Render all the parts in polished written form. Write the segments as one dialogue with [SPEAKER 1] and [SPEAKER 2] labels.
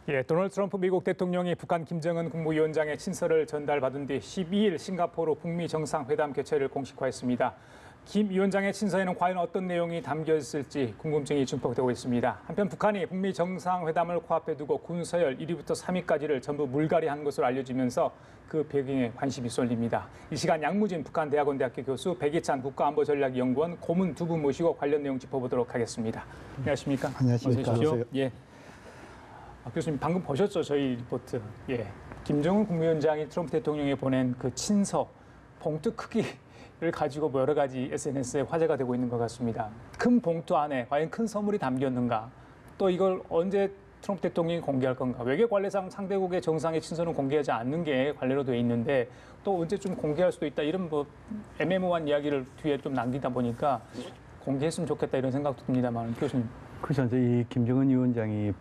[SPEAKER 1] 예, 도널드 트럼프 미국 대통령이 북한 김정은 국무위원장의 친서를 전달받은 뒤 12일 싱가포르 북미 정상회담 개최를 공식화했습니다. 김 위원장의 친서에는 과연 어떤 내용이 담겨 있을지 궁금증이 증폭되고 있습니다. 한편 북한이 북미 정상회담을 코앞에 두고 군서열 1위부터 3위까지를 전부 물갈이한 것으로 알려지면서 그 배경에 관심이 쏠립니다. 이 시간 양무진 북한대학원대학교 교수, 백이찬 국가안보전략연구원 고문 두 분 모시고 관련 내용 짚어보도록 하겠습니다. 안녕하십니까?
[SPEAKER 2] 안녕하십니까?
[SPEAKER 1] 예. 교수님 방금 보셨죠? 저희 리포트. 예. 김정은 국무위원장이 트럼프 대통령에 보낸 그 친서 봉투 크기를 가지고 여러 가지 SNS에 화제가 되고 있는 것 같습니다. 큰 봉투 안에 과연 큰 선물이 담겼는가? 또 이걸 언제 트럼프 대통령이 공개할 건가? 외교 관례상 상대국의 정상의 친서는 공개하지 않는 게 관례로 되어 있는데 또 언제쯤 공개할 수도 있다. 이런 뭐 애매모호한 이야기를 뒤에 좀 남기다 보니까 공개했으면 좋겠다 이런 생각도 듭니다만 교수님.
[SPEAKER 2] 그렇죠. 이 김정은 위원장이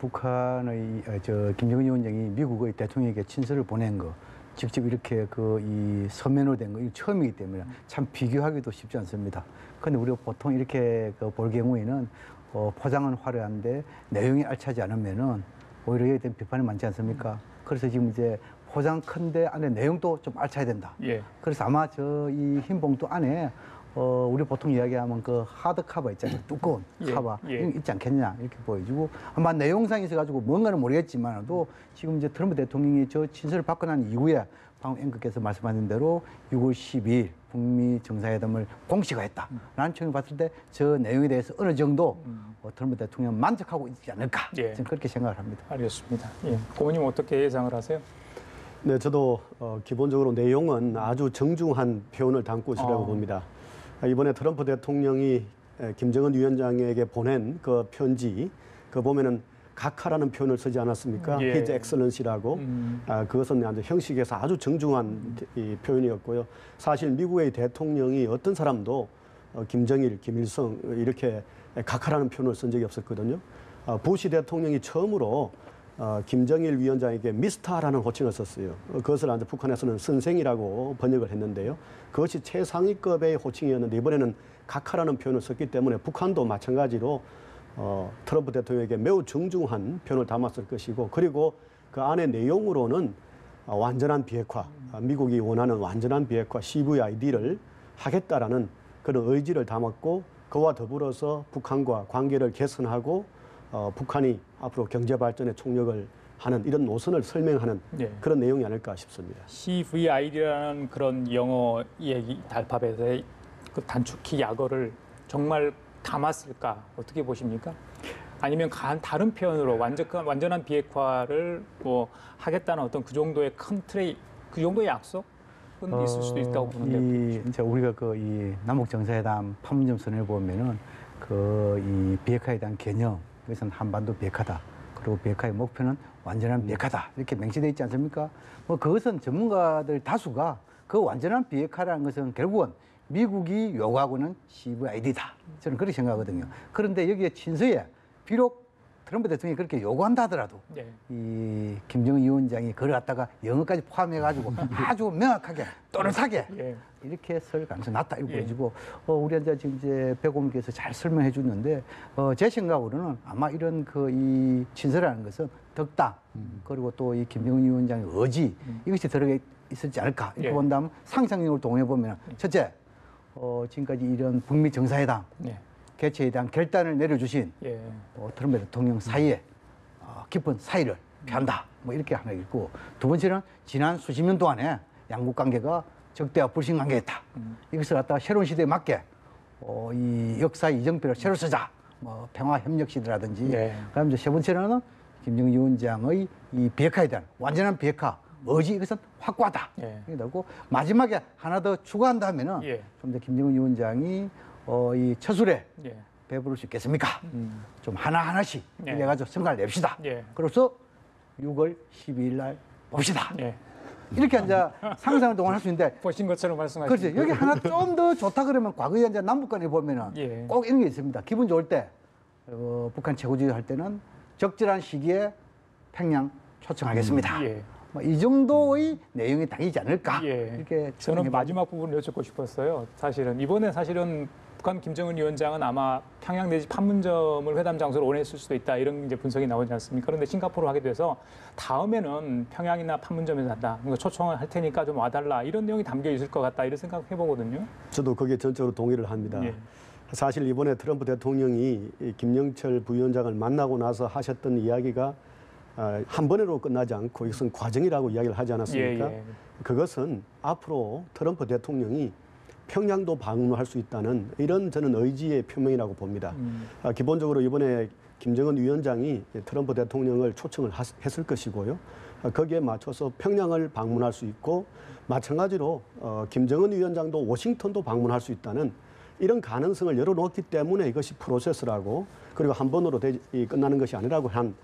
[SPEAKER 2] 김정은 위원장이 미국의 대통령에게 친서를 보낸 거, 직접 이렇게 이 서면으로 된 거, 이거 처음이기 때문에 참 비교하기도 쉽지 않습니다. 그런데 우리가 보통 이렇게 볼 경우에는 포장은 화려한데 내용이 알차지 않으면은 오히려 이에 대한 비판이 많지 않습니까? 그래서 지금 이제 포장 큰데 안에 내용도 좀 알차야 된다.
[SPEAKER 1] 예.
[SPEAKER 2] 그래서 아마 이 흰 봉투 안에 우리 보통 이야기하면 그 하드 커버 있잖아요. 두꺼운 커버 있지 않겠냐 이렇게 보여지고 아마 내용상에 있어가지고 뭔가는 모르겠지만도 지금 이제 트럼프 대통령이 저 친서를 받고 난 이후에 방금 앵커께서 말씀하신 대로 6월 12일 북미 정상회담을 공식화했다. 라는 측면을 봤을 때 저 내용에 대해서 어느 정도 트럼프 대통령은 만족하고 있지 않을까 저는 그렇게 생각을 합니다.
[SPEAKER 1] 알겠습니다. 예. 고모님 어떻게 예상을 하세요?
[SPEAKER 3] 네, 저도 기본적으로 내용은 아주 정중한 표현을 담고 있으라고 봅니다. 이번에 트럼프 대통령이 김정은 위원장에게 보낸 그 편지, 그 보면은 각하라는 표현을 쓰지 않았습니까?
[SPEAKER 1] 예.
[SPEAKER 3] His Excellency라고. 그것은 아주 형식에서 아주 정중한 이 표현이었고요. 사실 미국의 대통령이 어떤 사람도 김정일, 김일성 이렇게 각하라는 표현을 쓴 적이 없었거든요. 부시 대통령이 처음으로 김정일 위원장에게 미스터라는 호칭을 썼어요. 그것을 이제 북한에서는 선생이라고 번역을 했는데요. 그것이 최상위급의 호칭이었는데 이번에는 각하라는 표현을 썼기 때문에 북한도 마찬가지로 트럼프 대통령에게 매우 정중한 표현을 담았을 것이고 그리고 그 안의 내용으로는 완전한 비핵화, 미국이 원하는 완전한 비핵화 CVID를 하겠다라는 그런 의지를 담았고 그와 더불어서 북한과 관계를 개선하고 북한이 앞으로 경제 발전에 총력을 하는 이런 노선을 설명하는 그런 내용이 아닐까 싶습니다.
[SPEAKER 1] CVID라는 그런 영어 얘기 알파벳의 그 단축키 약어를 정말 담았을까 어떻게 보십니까? 아니면 다른 표현으로 완전한 비핵화를 뭐 하겠다는 어떤 그 정도의 큰 틀의 그 정도의 약속은 있을 수도 있다고 보는데.
[SPEAKER 2] 이제 우리가 이 남북 정상회담 판문점 선언을 보면은 이 비핵화에 대한 개념. 그것은 한반도 비핵화다. 그리고 비핵화의 목표는 완전한 비핵화다. 이렇게 명시되어 있지 않습니까? 뭐 그것은 전문가들 다수가 그 완전한 비핵화라는 것은 결국은 미국이 요구하고는 CVID다. 저는 그렇게 생각하거든요. 그런데 여기에 친서에 비록 트럼프 대통령이 그렇게 요구한다 하더라도 이 김정은 위원장이 그걸 갖다가 영어까지 포함해가지고 아주 명확하게 또렷하게 이렇게 쓸 가능성이 낮다 이렇게 보여지고 우리 지금 이제 백오님께서 잘 설명해 줬는데 제 생각으로는 아마 이런 이 친서라는 것은 덕담 그리고 또 이 김정은 위원장의 의지 이것이 들어가 있었지 않을까 이렇게 본다면 상상력을 동원해 보면 첫째 지금까지 이런 북미 정상회담 개최에 대한 결단을 내려주신 트럼프 대통령 사이에 깊은 사의를 표한다. 뭐 이렇게 하나 있고 두 번째는 지난 수십 년 동안에 양국 관계가 적대와 불신 관계였다. 이것을 갖다가 새로운 시대에 맞게 이 역사의 이정표를 새로 쓰자. 뭐 평화 협력 시대라든지. 그다음 이제 세 번째로는 김정은 위원장의 이 비핵화에 대한 완전한 비핵화 의지 이것은 확고하다. 그리고 마지막에 하나 더 추가한다면은 좀 더 김정은 위원장이 이 처술에 배부를 수 있겠습니까? 좀 하나하나씩 해가지고 성과를 냅시다. 그래서 6월 12일 날 봅시다. 이렇게 이제 상상을 동원할 수 있는데
[SPEAKER 1] 보신 것처럼 말씀하시죠.
[SPEAKER 2] 그렇지. 여기 하나 좀 더 좋다 그러면 과거에 이제 남북 간에 보면은 꼭 이런 게 있습니다. 기분 좋을 때 북한 최고지휘 할 때는 적절한 시기에 평양 초청하겠습니다. 뭐 이 정도의 내용이 담기지 않을까 이렇게
[SPEAKER 1] 저는 마지막 부분을 여쭙고 싶었어요. 사실은 이번에 북한 김정은 위원장은 아마 평양 내지 판문점을 회담 장소로 원했을 수도 있다 이런 이제 분석이 나오지 않습니까? 그런데 싱가포르를 하게 돼서 다음에는 평양이나 판문점에서 한다. 그러니까 초청을 할 테니까 좀 와달라 이런 내용이 담겨 있을 것 같다 이런 생각 해보거든요.
[SPEAKER 3] 저도 거기에 전적으로 동의를 합니다.
[SPEAKER 1] 예.
[SPEAKER 3] 사실 이번에 트럼프 대통령이 이 김영철 부위원장을 만나고 나서 하셨던 이야기가 한 번으로 끝나지 않고 이것은 과정이라고 이야기를 하지 않았습니까?
[SPEAKER 1] 예, 예.
[SPEAKER 3] 그것은 앞으로 트럼프 대통령이 평양도 방문할 수 있다는 이런 저는 의지의 표명이라고 봅니다. 기본적으로 이번에 김정은 위원장이 트럼프 대통령을 초청을 했을 것이고요. 거기에 맞춰서 평양을 방문할 수 있고 마찬가지로 김정은 위원장도 워싱턴도 방문할 수 있다는 이런 가능성을 열어놓았기 때문에 이것이 프로세스라고 그리고 한 번으로 끝나는 것이 아니라고 한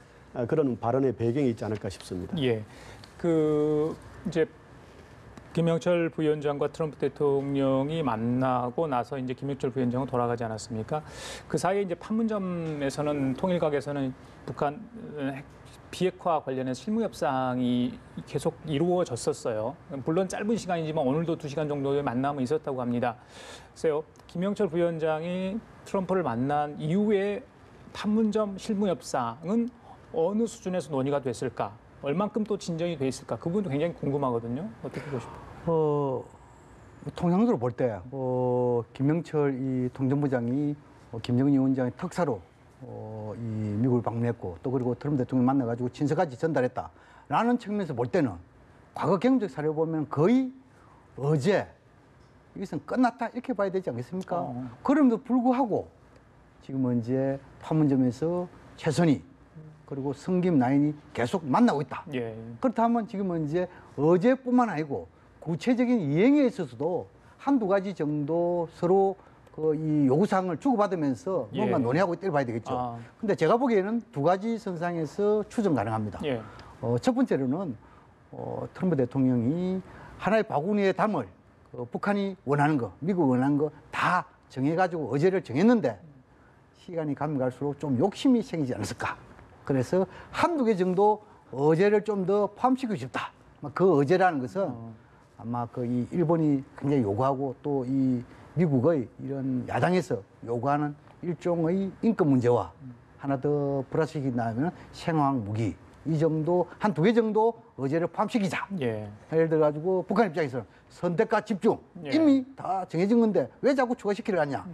[SPEAKER 3] 그런 발언의 배경이 있지 않을까 싶습니다.
[SPEAKER 1] 예, 그 이제 김영철 부위원장과 트럼프 대통령이 만나고 나서 이제 김영철 부위원장은 돌아가지 않았습니까? 그 사이에 이제 판문점에서는 통일각에서는 북한 비핵화 관련해서 실무 협상이 계속 이루어졌었어요. 물론 짧은 시간이지만 오늘도 2시간 정도의 만남이 있었다고 합니다. 그래서 김영철 부위원장이 트럼프를 만난 이후에 판문점 실무 협상은 어느 수준에서 논의가 됐을까? 얼만큼 또 진전이 돼 있을까? 그 부분도 굉장히 궁금하거든요. 어떻게 보십니까?
[SPEAKER 2] 통상적으로 볼 때, 김영철 이 통전부장이 김정은 위원장의 특사로 이 미국을 방문했고 또 그리고 트럼프 대통령 만나가지고 친서까지 전달했다라는 측면에서 볼 때는 과거 경제적 사례를 보면 거의 어제 이것은 끝났다 이렇게 봐야 되지 않겠습니까? 그럼에도 불구하고 지금은 이제 판문점에서 최선희 그리고 성김 라인이 계속 만나고 있다.
[SPEAKER 1] 예.
[SPEAKER 2] 그렇다면 지금은 이제 어제뿐만 아니고 구체적인 이행에 있어서도 한두 가지 정도 서로 이 요구사항을 주고받으면서 뭔가
[SPEAKER 1] 예.
[SPEAKER 2] 논의하고 있다고 봐야 되겠죠. 근데 제가 보기에는 두 가지 선상에서 추정 가능합니다.
[SPEAKER 1] 예.
[SPEAKER 2] 첫 번째로는 트럼프 대통령이 하나의 바구니에 담을 북한이 원하는 거, 미국이 원하는 거 다 정해가지고 어제를 정했는데 시간이 가면 갈수록 좀 욕심이 생기지 않았을까. 그래서 한두 개 정도 어제를 좀 더 포함시키고 싶다. 그 어제라는 것은 아마 이 일본이 굉장히 요구하고 또 이 미국의 이런 야당에서 요구하는 일종의 인권 문제와 하나 더 플러스시킨다면 생화학 무기 이 정도 한 두 개 정도 어제를 포함시키자.
[SPEAKER 1] 예.
[SPEAKER 2] 예를 들어 가지고 북한 입장에서는 선택과 집중
[SPEAKER 1] 예.
[SPEAKER 2] 이미 다 정해진 건데 왜 자꾸 추가시키려 하냐.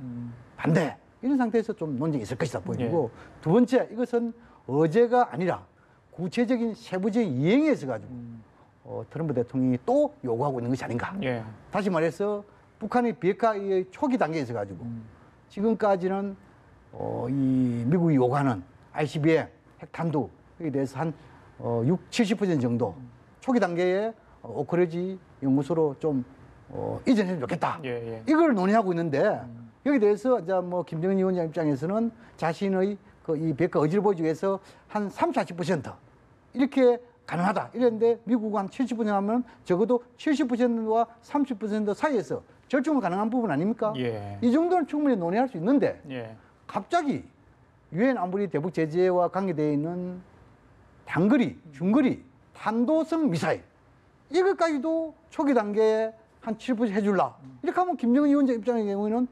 [SPEAKER 2] 반대. 이런 상태에서 좀 논쟁이 있을 것이다 보이고 두 번째 이것은 어제가 아니라 구체적인 세부적인 이행에 있어 가지고 트럼프 대통령이 또 요구하고 있는 것이 아닌가.
[SPEAKER 1] 예.
[SPEAKER 2] 다시 말해서 북한의 비핵화의 초기 단계에 있어 가지고 지금까지는 이 미국이 요구하는 ICBM 핵탄두에 대해서 한 70% 정도 초기 단계에 오크레지 연구소로 좀 이전했으면 좋겠다.
[SPEAKER 1] 예.
[SPEAKER 2] 이걸 논의하고 있는데 여기에 대해서 이제 뭐 김정은 위원장 입장에서는 자신의 이 비핵화 의지를 보여주기 위해서 한 30, 40% 이렇게 가능하다. 이랬는데 미국은 한 70% 하면 적어도 70%와 30% 사이에서 절충은 가능한 부분 아닙니까?
[SPEAKER 1] 예.
[SPEAKER 2] 이 정도는 충분히 논의할 수 있는데
[SPEAKER 1] 예.
[SPEAKER 2] 갑자기 유엔 안보리 대북 제재와 관계되어 있는 단거리, 중거리, 탄도성 미사일 이것까지도 초기 단계에 한 7% 해줄라. 이렇게 하면 김정은 위원장 입장의 경우에는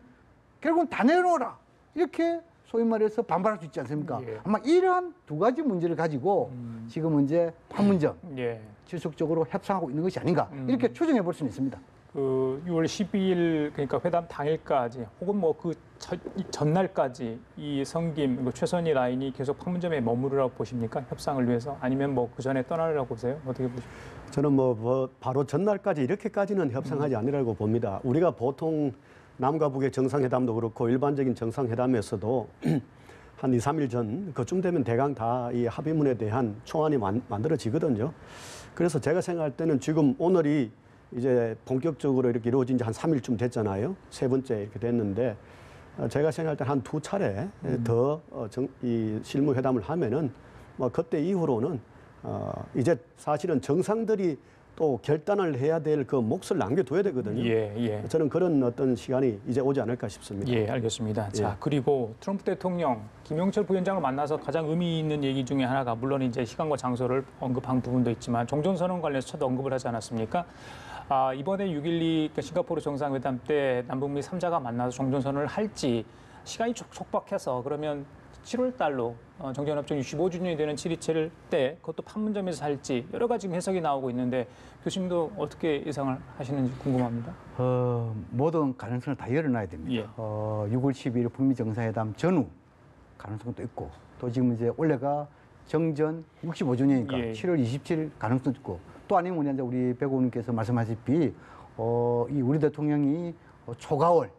[SPEAKER 2] 결국은 다 내놓으라. 이렇게 소위 말해서 반발할 수 있지 않습니까?
[SPEAKER 1] 예.
[SPEAKER 2] 아마 이러한 두 가지 문제를 가지고 지금 이제 판문점
[SPEAKER 1] 예.
[SPEAKER 2] 지속적으로 협상하고 있는 것이 아닌가 이렇게 추정해 볼 수는 있습니다.
[SPEAKER 1] 그 6월 12일 그러니까 회담 당일까지 혹은 뭐 그 전날까지 이 성김 그리고 최선희 라인이 계속 판문점에 머무르라고 보십니까? 협상을 위해서 아니면 뭐 그 전에 떠나려고 보세요? 어떻게 보십니까? 저는
[SPEAKER 3] 뭐 바로 전날까지 이렇게까지는 협상하지 않으라고 봅니다. 우리가 보통 남과 북의 정상회담도 그렇고 일반적인 정상회담에서도 한 2, 3일 전 그쯤 되면 대강 다 이 합의문에 대한 초안이 만들어지거든요. 그래서 제가 생각할 때는 지금 오늘이 이제 본격적으로 이렇게 이루어진 지 한 3일쯤 됐잖아요. 세 번째 이렇게 됐는데 제가 생각할 때 한 두 차례 더 이 실무회담을 하면은 뭐 그때 이후로는 이제 사실은 정상들이 또 결단을 해야 될 그 몫을 남겨둬야 되거든요.
[SPEAKER 1] 예.
[SPEAKER 3] 저는 그런 어떤 시간이 이제 오지 않을까 싶습니다.
[SPEAKER 1] 예, 알겠습니다. 자,
[SPEAKER 3] 예.
[SPEAKER 1] 그리고 트럼프 대통령 김영철 부위원장을 만나서 가장 의미 있는 얘기 중에 하나가 물론 이제 시간과 장소를 언급한 부분도 있지만 종전선언 관련해서 첫 언급을 하지 않았습니까? 이번에 6.12 싱가포르 정상회담 때 남북미 3자가 만나서 종전선언을 할지 시간이 촉박해서 그러면 7월 달로 정전협정 65주년이 되는 7.27 때 그것도 판문점에서 할지 여러 가지 지금 해석이 나오고 있는데 교수님도 어떻게 예상을 하시는지 궁금합니다.
[SPEAKER 2] 모든 가능성을 다 열어놔야 됩니다.
[SPEAKER 1] 예.
[SPEAKER 2] 6월 12일 북미 정상회담 전후 가능성도 있고 또 지금 이제 올해가 정전 65주년이니까
[SPEAKER 1] 예.
[SPEAKER 2] 7월 27일 가능성도 있고 또 아니면 이제 우리 백 의원님께서 말씀하셨듯이 이 우리 대통령이 초가을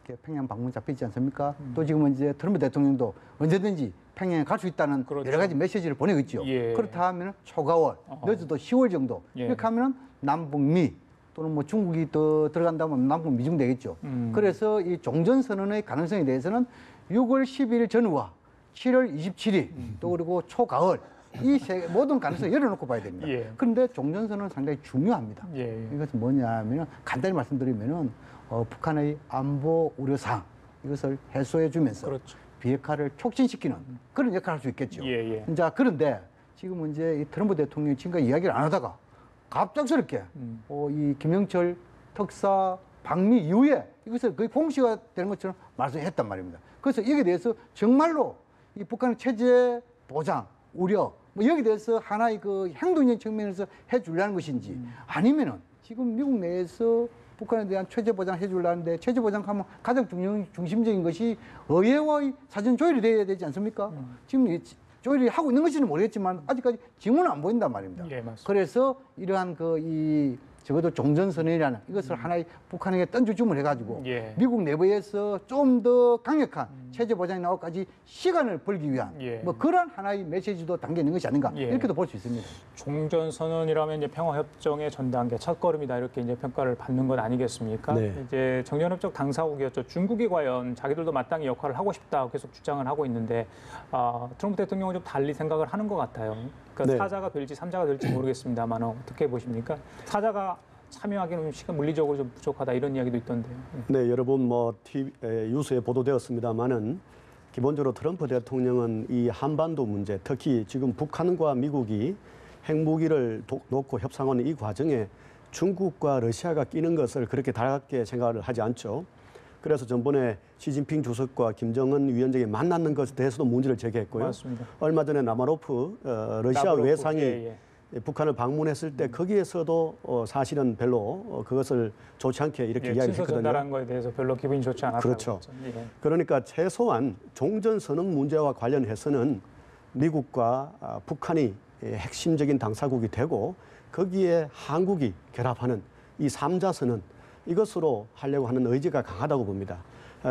[SPEAKER 2] 이렇게 평양 방문 잡혀있지 않습니까? 또 지금은 이제 트럼프 대통령도 언제든지 평양에 갈 수 있다는
[SPEAKER 1] 그렇죠.
[SPEAKER 2] 여러 가지 메시지를 보내고 있죠.
[SPEAKER 1] 예.
[SPEAKER 2] 그렇다 하면 초가을, 늦어도 10월 정도
[SPEAKER 1] 예.
[SPEAKER 2] 이렇게 하면 남북미 또는 뭐 중국이 더 들어간다면 남북 미중 되겠죠. 그래서 이 종전선언의 가능성에 대해서는 6월 10일 전후와 7월 27일 또 그리고 초가을 이 모든 가능성을 열어놓고 봐야 됩니다.
[SPEAKER 1] 예.
[SPEAKER 2] 그런데 종전선언은 상당히 중요합니다.
[SPEAKER 1] 예.
[SPEAKER 2] 이것은 뭐냐면 간단히 말씀드리면은 북한의 안보 우려사항 이것을 해소해 주면서
[SPEAKER 1] 그렇죠.
[SPEAKER 2] 비핵화를 촉진시키는 그런 역할을 할 수 있겠죠.
[SPEAKER 1] 예.
[SPEAKER 2] 자, 그런데 지금 이제 이 트럼프 대통령이 지금까지 이야기를 안 하다가 갑작스럽게 이 김영철 특사 방미 이후에 이것을 거의 공시가 되는 것처럼 말씀했단 말입니다. 그래서 여기에 대해서 정말로 이 북한의 체제 보장, 우려 뭐 여기에 대해서 하나의 그 행동적인 측면에서 해주려는 것인지 아니면은 지금 미국 내에서 북한에 대한 체제 보장 해주려는데 체제 보장하면 가장 중심적인 것이 의회와의 사전 조율이 돼야 되지 않습니까? 지금 조율이 하고 있는 것인지는 모르겠지만 아직까지 징후는 안 보인단 말입니다.
[SPEAKER 1] 예, 맞습니다.
[SPEAKER 2] 그래서 이러한 적어도 종전선언이라는 이것을 하나의 북한에게 던져줌을 해가지고
[SPEAKER 1] 예.
[SPEAKER 2] 미국 내부에서 좀 더 강력한 체제 보장이 나오기까지 시간을 벌기 위한
[SPEAKER 1] 예.
[SPEAKER 2] 뭐 그런 하나의 메시지도 담겨 있는 것이 아닌가
[SPEAKER 1] 예.
[SPEAKER 2] 이렇게도 볼 수 있습니다.
[SPEAKER 1] 종전선언이라면 이제 평화협정의 전 단계 첫 걸음이다 이렇게 이제 평가를 받는 것 아니겠습니까?
[SPEAKER 3] 네.
[SPEAKER 1] 이제 정전협정 당사국이었죠. 중국이 과연 자기들도 마땅히 역할을 하고 싶다 계속 주장을 하고 있는데 트럼프 대통령은 좀 달리 생각을 하는 것 같아요. 그러니까
[SPEAKER 3] 네.
[SPEAKER 1] 사자가 될지 삼자가 될지 모르겠습니다만 어떻게 보십니까? 사자가 참여하기는 시간 물리적으로 좀 부족하다 이런 이야기도 있던데요.
[SPEAKER 3] 네, 여러분 뉴스에 보도되었습니다만은 기본적으로 트럼프 대통령은 이 한반도 문제, 특히 지금 북한과 미국이 핵무기를 놓고 협상하는 이 과정에 중국과 러시아가 끼는 것을 그렇게 달갑게 생각을 하지 않죠. 그래서 전번에 시진핑 주석과 김정은 위원장이 만나는 것에 대해서도 문제를 제기했고요.
[SPEAKER 1] 맞습니다.
[SPEAKER 3] 얼마 전에 나마로프 러시아
[SPEAKER 1] 라브로프,
[SPEAKER 3] 외상이
[SPEAKER 1] 예.
[SPEAKER 3] 북한을 방문했을 때 거기에서도 사실은 별로 그것을 좋지 않게 이렇게 이야기를
[SPEAKER 1] 친서
[SPEAKER 3] 했거든요.
[SPEAKER 1] 전달한 거에 대해서 별로 기분이 좋지 않았다고
[SPEAKER 3] 그렇죠.
[SPEAKER 1] 했죠. 예.
[SPEAKER 3] 그러니까 최소한 종전선언 문제와 관련해서는 미국과 북한이 핵심적인 당사국이 되고 거기에 한국이 결합하는 이 3자 선언 이것으로 하려고 하는 의지가 강하다고 봅니다.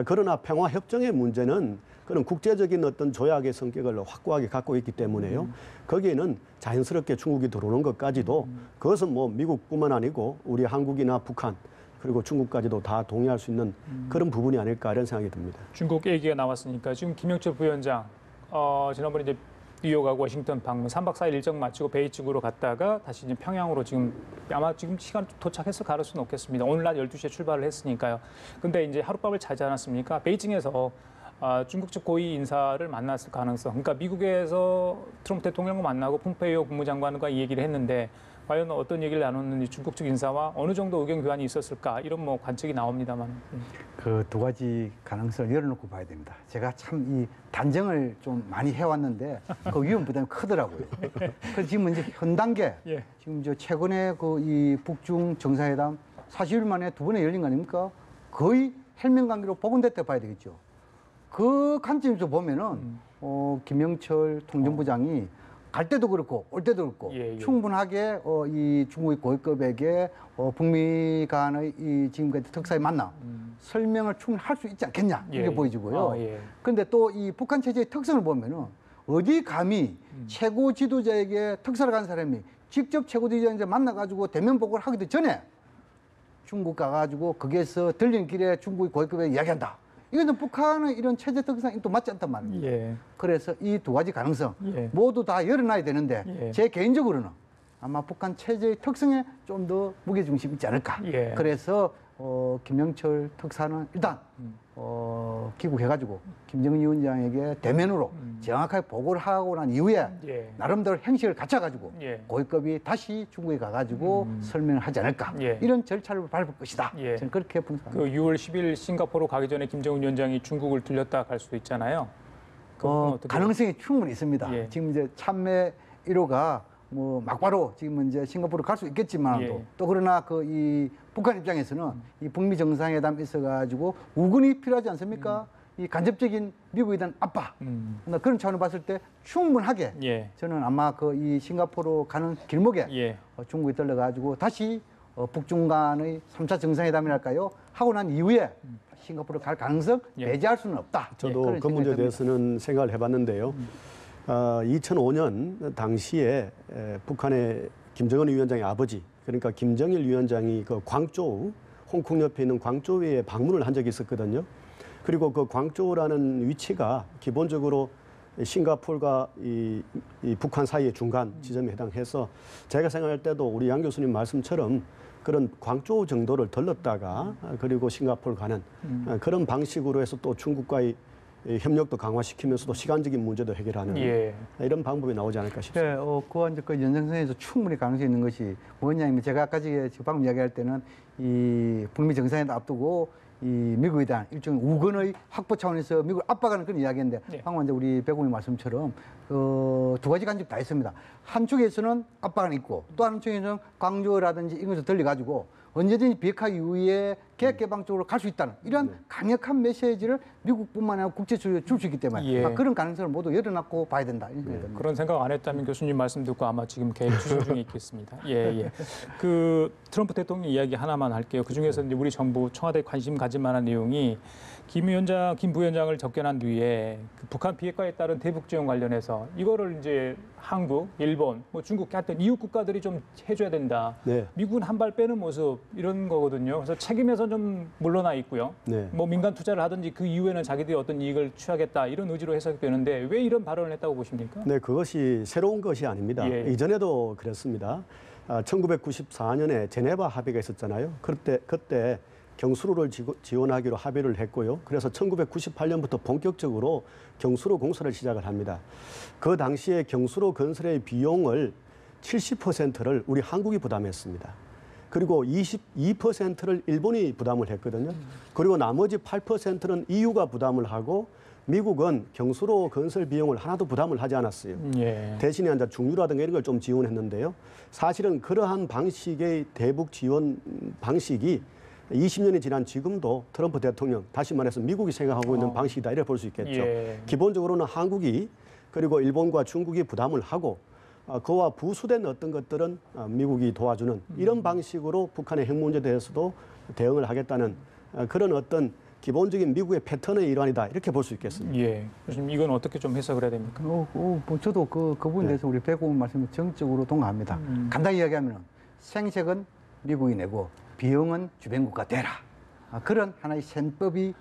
[SPEAKER 3] 그러나 평화협정의 문제는 그런 국제적인 어떤 조약의 성격을 확고하게 갖고 있기 때문에요. 거기에는 자연스럽게 중국이 들어오는 것까지도 그것은 뭐 미국뿐만 아니고 우리 한국이나 북한 그리고 중국까지도 다 동의할 수 있는 그런 부분이 아닐까 이런 생각이 듭니다.
[SPEAKER 1] 중국 얘기가 나왔으니까 지금 김영철 부위원장 지난번에 이제 뉴욕하고 워싱턴 방문 3박 4일 일정 마치고 베이징으로 갔다가 다시 이제 평양으로 지금 아마 지금 시간 도착했을 가능성은 없겠습니다. 오늘 낮 12시에 출발을 했으니까요. 근데 이제 하룻밤을 자지 않았습니까? 베이징에서 중국 측 고위 인사를 만났을 가능성. 그러니까 미국에서 트럼프 대통령과 만나고 폼페이오 국무장관과 이 얘기를 했는데 과연 어떤 얘기를 나눴는지 중국 측 인사와 어느 정도 의견 교환이 있었을까 이런 뭐 관측이 나옵니다만.
[SPEAKER 2] 그 두 가지 가능성을 열어놓고 봐야 됩니다. 제가 참 이 단정을 좀 많이 해왔는데 그 위험 부담이 크더라고요. 그래서 지금 이제 현 단계
[SPEAKER 1] 예.
[SPEAKER 2] 지금 최근에 그 이 북중 정상회담 40일 만에 두 번에 열린 거 아닙니까? 거의 헬명 관계로 복원됐다 봐야 되겠죠. 그 관점에서 보면은 김영철 통전부장이 갈 때도 그렇고 올 때도 그렇고
[SPEAKER 1] 예.
[SPEAKER 2] 충분하게 이 중국의 고위급에게 북미 간의 이 지금까지 특사의 만남 설명을 충분히 할 수 있지 않겠냐 이렇게
[SPEAKER 1] 예.
[SPEAKER 2] 보여지고요.
[SPEAKER 1] 예.
[SPEAKER 2] 그런데 또 이 북한 체제의 특성을 보면은 어디 감히 최고 지도자에게 특사를 간 사람이 직접 최고 지도자한테 만나가지고 대면 보고를 하기도 전에 중국 가가지고 거기에서 들리는 길에 중국의 고위급에 이야기한다. 이거는 북한의 이런 체제 특성이 또 맞지 않단 말입니다.
[SPEAKER 1] 예.
[SPEAKER 2] 그래서 이 두 가지 가능성
[SPEAKER 1] 예.
[SPEAKER 2] 모두 다 열어놔야 되는데
[SPEAKER 1] 예.
[SPEAKER 2] 제 개인적으로는 아마 북한 체제의 특성에 좀 더 무게중심이 있지 않을까.
[SPEAKER 1] 예.
[SPEAKER 2] 그래서 김영철 특사는 일단 귀국해가지고 김정은 위원장에게 대면으로 정확하게 보고를 하고 난 이후에
[SPEAKER 1] 예.
[SPEAKER 2] 나름대로 형식을 갖춰가지고
[SPEAKER 1] 예.
[SPEAKER 2] 고위급이 다시 중국에 가가지고 설명을 하지 않을까.
[SPEAKER 1] 예.
[SPEAKER 2] 이런 절차를 밟을 것이다.
[SPEAKER 1] 예.
[SPEAKER 2] 저는 그렇게 분석합니다.
[SPEAKER 1] 그 6월 10일 싱가포르 가기 전에 김정은 위원장이 중국을 들렸다 갈 수도 있잖아요.
[SPEAKER 2] 가능성이 충분히 있습니다.
[SPEAKER 1] 예.
[SPEAKER 2] 지금 이제 참매 1호가 뭐 막바로 지금 이제 싱가포르 갈 수 있겠지만
[SPEAKER 1] 예.
[SPEAKER 2] 또 그러나 그 이 북한 입장에서는 이 북미 정상회담 있어가지고 우군이 필요하지 않습니까? 이 간접적인 미국에 대한 압박. 그런 차원을 봤을 때 충분하게
[SPEAKER 1] 예.
[SPEAKER 2] 저는 아마 그 이 싱가포르 가는 길목에
[SPEAKER 1] 예.
[SPEAKER 2] 중국에 들러가지고 다시 북중 간의 3차 정상회담이랄까요? 하고 난 이후에 싱가포르 갈 가능성
[SPEAKER 1] 예.
[SPEAKER 2] 배제할 수는 없다.
[SPEAKER 3] 저도
[SPEAKER 2] 그런
[SPEAKER 3] 그 문제에
[SPEAKER 2] 생각이 듭니다.
[SPEAKER 3] 대해서는 생각을 해봤는데요. 2005년 당시에 북한의 김정은 위원장의 아버지, 그러니까 김정일 위원장이 그 광저우, 홍콩 옆에 있는 광저우에 방문을 한 적이 있었거든요. 그리고 그 광저우라는 위치가 기본적으로 싱가포르가 이 북한 사이의 중간 지점에 해당해서 제가 생각할 때도 우리 양 교수님 말씀처럼 그런 광저우 정도를 들렀다가 그리고 싱가포르 가는 그런 방식으로 해서 또 중국과의 협력도 강화시키면서도 시간적인 문제도 해결하는
[SPEAKER 1] 예.
[SPEAKER 3] 이런 방법이 나오지 않을까 싶습니다.
[SPEAKER 2] 네, 그와 이제 그 연장선에서 충분히 가능성이 있는 것이 뭐냐면 제가 아까 지금 방금 이야기할 때는 이 북미 정상회담 앞두고 이 미국에 대한 일종의 우건의 확보 차원에서 미국을 압박하는 그런 이야기인데
[SPEAKER 1] 네.
[SPEAKER 2] 방금 이제 우리 배구님 말씀처럼 두 가지 간접 다 있습니다. 한쪽에서는 압박은 있고 또 한쪽에서는 광주라든지 이런 것을 들려가지고 언제든지 비핵화 이후에 계획 개방 쪽으로 갈 수 있다는 이러한 강력한 메시지를 미국뿐만 아니라 국제적으로 줄 수 있기 때문에
[SPEAKER 1] 예.
[SPEAKER 2] 그런 가능성을 모두 열어놨고 봐야 된다. 이런 생각이 듭니다.
[SPEAKER 1] 그런 생각 안 했다면 교수님 말씀 듣고 아마 지금 계획 추진 중에 있겠습니다. 예, 예. 그 트럼프 대통령 이야기 하나만 할게요. 그 중에서 이제 우리 정부 청와대 관심 가질 만한 내용이 김 부위원장을 접견한 뒤에 그 북한 비핵화에 따른 대북 지원 관련해서 이거를 이제 한국, 일본, 뭐 중국 같은 이웃 국가들이 좀 해줘야 된다.
[SPEAKER 3] 네.
[SPEAKER 1] 미국은 한 발 빼는 모습 이런 거거든요. 그래서 책임에서 좀 물러나 있고요.
[SPEAKER 3] 네.
[SPEAKER 1] 뭐 민간 투자를 하든지 그 이후에는 자기들이 어떤 이익을 취하겠다 이런 의지로 해석되는데 왜 이런 발언을 했다고 보십니까?
[SPEAKER 3] 네, 그것이 새로운 것이 아닙니다.
[SPEAKER 1] 예.
[SPEAKER 3] 이전에도 그랬습니다. 1994년에 제네바 합의가 있었잖아요. 그때 경수로를 지원하기로 합의를 했고요. 그래서 1998년부터 본격적으로 경수로 공사를 시작을 합니다. 그 당시에 경수로 건설의 비용을 70%를 우리 한국이 부담했습니다. 그리고 22%를 일본이 부담을 했거든요. 그리고 나머지 8%는 EU가 부담을 하고 미국은 경수로 건설 비용을 하나도 부담을 하지 않았어요.
[SPEAKER 1] 예.
[SPEAKER 3] 대신에 이제 중유라든가 이런 걸 좀 지원했는데요. 사실은 그러한 방식의 대북 지원 방식이 20년이 지난 지금도 트럼프 대통령, 다시 말해서 미국이 생각하고 있는 방식이다 이렇게 볼 수 있겠죠.
[SPEAKER 1] 예.
[SPEAKER 3] 기본적으로는 한국이 그리고 일본과 중국이 부담을 하고 그와 부수된 어떤 것들은 미국이 도와주는 이런 방식으로 북한의 핵 문제에 대해서도 대응을 하겠다는 그런 어떤 기본적인 미국의 패턴의 일환이다 이렇게 볼 수 있겠습니다.
[SPEAKER 1] 예. 교수님 이건 어떻게 좀 해석을 해야 됩니까?
[SPEAKER 2] 뭐 저도 그 부분에 대해서 우리 배고픈 말씀에 정적으로 동감합니다. 간단히 이야기하면 생색은 미국이 내고 비용은 주변국가 대라. 그런 하나의 셈법이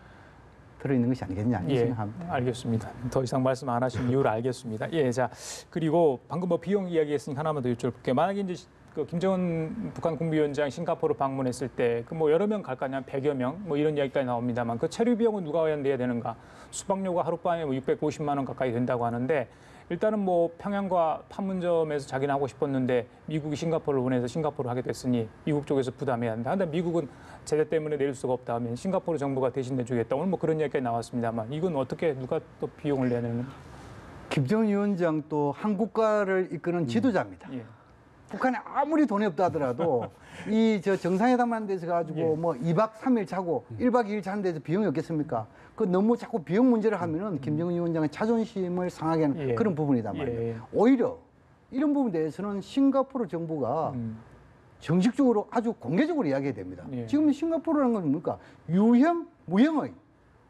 [SPEAKER 2] 들어있는 것이 아니겠냐 이렇게 생각합니다.
[SPEAKER 1] 알겠습니다. 더 이상 말씀 안 하신 이유를 알겠습니다. 예, 자 그리고 방금 뭐 비용 이야기했으니까 하나만 더 여쭤볼게요. 만약에 이제 그 김정은 북한 국무위원장 싱가포르 방문했을 때 그 뭐 여러 명 갈까 아니면 100여 명 뭐 이런 이야기까지 나옵니다만 그 체류 비용은 누가 내야 되는가? 숙박료가 하룻밤에 뭐 650만 원 가까이 된다고 하는데 일단은 뭐 평양과 판문점에서 자기는 하고 싶었는데 미국이 싱가포르를 원해서 싱가포르를 하게 됐으니 미국 쪽에서 부담해야 한다. 근데 미국은 제재 때문에 내릴 수가 없다 하면 싱가포르 정부가 대신 내주겠다. 오늘 뭐 그런 이야기가 나왔습니다만 이건 어떻게 누가 또 비용을 내야 되는?
[SPEAKER 2] 김정은 위원장 또 한 국가를 이끄는 지도자입니다.
[SPEAKER 1] 예.
[SPEAKER 2] 북한에 아무리 돈이 없다 하더라도 이 저 정상회담 하는 데서 가지고
[SPEAKER 1] 예.
[SPEAKER 2] 뭐 2박 3일 자고 1박 2일 자는 데서 비용이 없겠습니까? 그 너무 자꾸 비용 문제를 하면은 김정은 위원장의 자존심을 상하게 하는
[SPEAKER 1] 예.
[SPEAKER 2] 그런 부분이단 말이에요.
[SPEAKER 1] 예.
[SPEAKER 2] 오히려 이런 부분에 대해서는 싱가포르 정부가 정식적으로 아주 공개적으로 이야기해야 됩니다.
[SPEAKER 1] 예.
[SPEAKER 2] 지금 싱가포르라는 건 뭡니까? 유형, 무형의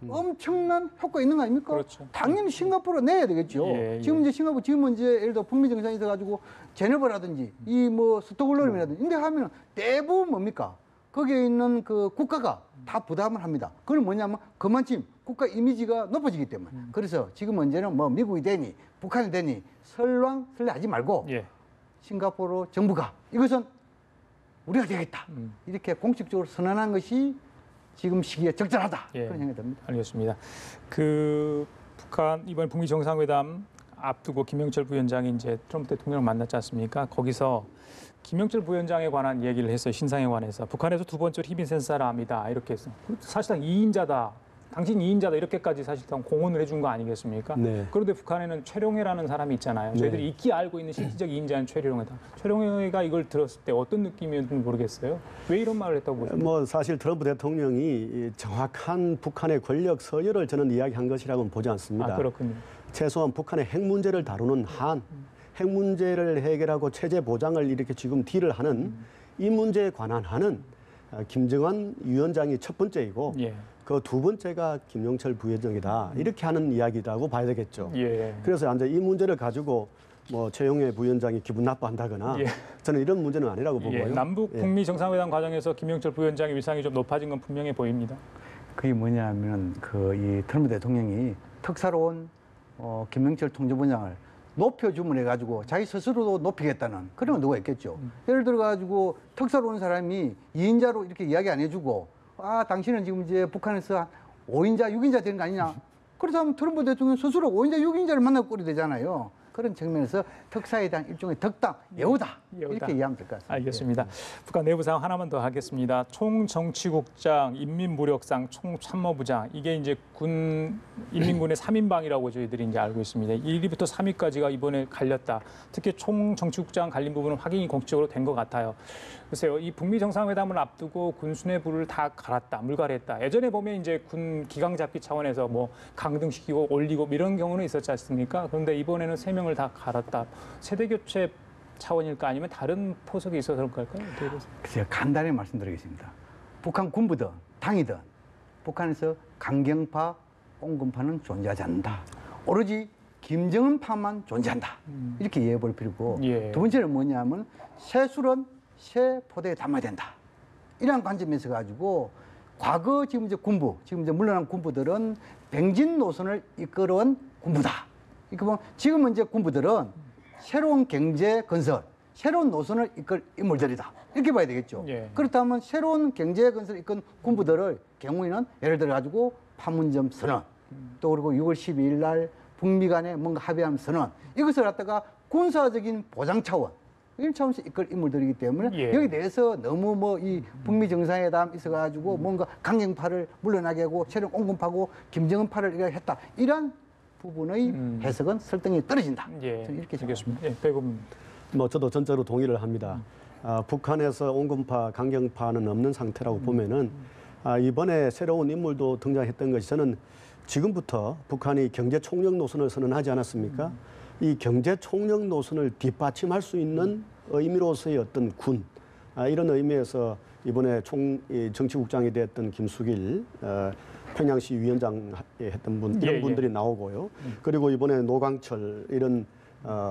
[SPEAKER 2] 엄청난 효과 있는 거 아닙니까?
[SPEAKER 1] 그렇죠.
[SPEAKER 2] 당연히 싱가포르 내야 되겠죠.
[SPEAKER 1] 예, 예.
[SPEAKER 2] 지금 이제 싱가포르 지금 이제 예를 들어 북미 정상이 있어가지고 제네바라든지 이 뭐 스톡홀름이라든지 인데 하면 대부분 뭡니까? 거기에 있는 그 국가가 다 부담을 합니다. 그건 뭐냐면 그만큼 국가 이미지가 높아지기 때문에. 그래서 지금 문제는 뭐 미국이 되니 북한이 되니 설왕설래하지 말고
[SPEAKER 1] 예.
[SPEAKER 2] 싱가포르 정부가 이것은 우리가 되겠다. 이렇게 공식적으로 선언한 것이 지금 시기에 적절하다
[SPEAKER 1] 예.
[SPEAKER 2] 그런 생각이 듭니다.
[SPEAKER 1] 알겠습니다. 그 북한 이번 북미 정상회담 앞두고 김영철 부위원장이 이제 트럼프 대통령을 만났지 않습니까? 거기서 김영철 부위원장에 관한 얘기를 했어요. 신상에 관해서. 북한에서 두 번째로 힘이 센 사람이다. 이렇게 해서. 사실상 2인자다. 당신 2인자다. 이렇게까지 사실상 공언을 해준 거 아니겠습니까?
[SPEAKER 3] 네.
[SPEAKER 1] 그런데 북한에는 최룡해라는 사람이 있잖아요. 저희들이
[SPEAKER 3] 네.
[SPEAKER 1] 익히 알고 있는 실질적 2인자는 최룡해다. 최룡해가 이걸 들었을 때 어떤 느낌이었는지 모르겠어요. 왜 이런 말을 했다고 보십니까?
[SPEAKER 3] 뭐 사실 트럼프 대통령이 이 정확한 북한의 권력 서열을 저는 이야기한 것이라고는 보지 않습니다.
[SPEAKER 1] 아, 그렇군요.
[SPEAKER 3] 최소한 북한의 핵 문제를 다루는 한, 핵 문제를 해결하고 체제 보장을 이렇게 지금 딜을 하는 이 문제에 관한 한은 김정은 위원장이 첫 번째이고
[SPEAKER 1] 예.
[SPEAKER 3] 그 두 번째가 김용철 부위원장이다. 이렇게 하는 이야기라고 봐야 되겠죠.
[SPEAKER 1] 예.
[SPEAKER 3] 그래서 이제 이 문제를 가지고 뭐 최용해 부위원장이 기분 나빠한다거나
[SPEAKER 1] 예.
[SPEAKER 3] 저는 이런 문제는 아니라고 보고요.
[SPEAKER 1] 예. 남북
[SPEAKER 3] 예.
[SPEAKER 1] 북미 정상회담 과정에서 김영철 부위원장의 위상이 좀 높아진 건 분명해 보입니다.
[SPEAKER 2] 그게 뭐냐면 그 이 트럼프 대통령이 특사로운 김명철 통전부장을 높여주문해 가지고 자기 스스로도 높이겠다는 그런 의도가 있겠죠. 예를 들어 가지고 특사로 온 사람이 2인자로 이렇게 이야기 안 해주고 아 당신은 지금 이제 북한에서 한 5인자, 6인자 되는 거 아니냐. 그렇다면 트럼프 대통령 스스로 5인자, 6인자를 만나고 끓이 되잖아요. 그런 측면에서 특사에 대한 일종의 덕담, 예우다.
[SPEAKER 1] 예우다.
[SPEAKER 2] 이렇게 이해하면 될 것 같습니다.
[SPEAKER 1] 알겠습니다. 북한 내부 상황 하나만 더 하겠습니다. 총정치국장, 인민무력상, 총참모부장 이게 이제 군 인민군의 3인방이라고 저희들이 이제 알고 있습니다. 1위부터 3위까지가 이번에 갈렸다. 특히 총정치국장 갈린 부분은 확인이 공식적으로 된 것 같아요. 글쎄요, 이 북미 정상회담을 앞두고 군 수뇌부를 다 갈았다, 물갈이했다. 예전에 보면 이제 군 기강 잡기 차원에서 뭐 강등시키고 올리고 이런 경우는 있었지 않습니까? 그런데 이번에는 3명을 다 갈았다. 세대 교체 차원일까 아니면 다른 포석이 있어서 그럴까요? 어떻게 보세요?
[SPEAKER 2] 제가 간단히 말씀드리겠습니다. 북한 군부든 당이든 북한에서 강경파, 온건파는 존재하지 않는다. 오로지 김정은파만 존재한다. 이렇게 이해해 볼 필요고
[SPEAKER 1] 예.
[SPEAKER 2] 두 번째는 뭐냐면 새술은 새 포대에 담아야 된다. 이런 관점에서 가지고 과거 지금 이제 군부, 지금 이제 물러난 군부들은 병진 노선을 이끌어온 군부다. 그러니까 뭐 지금은 이제 군부들은 새로운 경제 건설, 새로운 노선을 이끌 인물들이다. 이렇게 봐야 되겠죠.
[SPEAKER 1] 예.
[SPEAKER 2] 그렇다면 새로운 경제 건설을 이끈 군부들을 경우에는 예를 들어 가지고 판문점 선언, 또 그리고 6월 12일 날 북미 간에 뭔가 합의한 선언, 이것을 갖다가 군사적인 보장 차원, 이런 차원에서 이끌 인물들이기 때문에
[SPEAKER 1] 예.
[SPEAKER 2] 여기 대해서 너무 뭐 이 북미 정상회담 있어가지고 뭔가 강경파를 물러나게 하고 새로운 온건파고 김정은파를 이렇게 했다. 이런 부분의 해석은 설득이 떨어진다.
[SPEAKER 1] 예.
[SPEAKER 2] 저는 이렇게
[SPEAKER 1] 알겠습니다. 예, 배고픔.
[SPEAKER 3] 뭐 저도 전적으로 동의를 합니다. 북한에서 온건파, 강경파는 없는 상태라고 보면은 이번에 새로운 인물도 등장했던 것이 저는 지금부터 북한이 경제 총력 노선을 선언하지 않았습니까? 이 경제 총력 노선을 뒷받침할 수 있는 의미로서의 어떤 군 이런 의미에서 이번에 정치국장이 됐던 김수길 평양시 위원장 했던 분 이런
[SPEAKER 1] 예,
[SPEAKER 3] 분들이 나오고요. 그리고 이번에 노광철 이런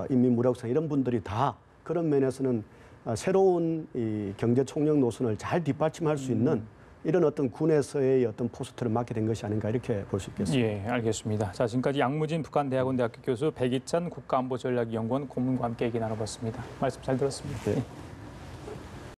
[SPEAKER 3] 인민무력상 이런 분들이 다 그런 면에서는 새로운 이 경제 총력 노선을 잘 뒷받침할 수 있는 이런 어떤 군에서의 어떤 포스트를 맡게 된 것이 아닌가 이렇게 볼 수 있겠습니다.
[SPEAKER 1] 예, 알겠습니다. 자, 지금까지 양무진 북한대학원 대학교 교수 백이찬 국가안보전략연구원 고문과 함께 얘기 나눠봤습니다. 말씀 잘 들었습니다.
[SPEAKER 3] 네.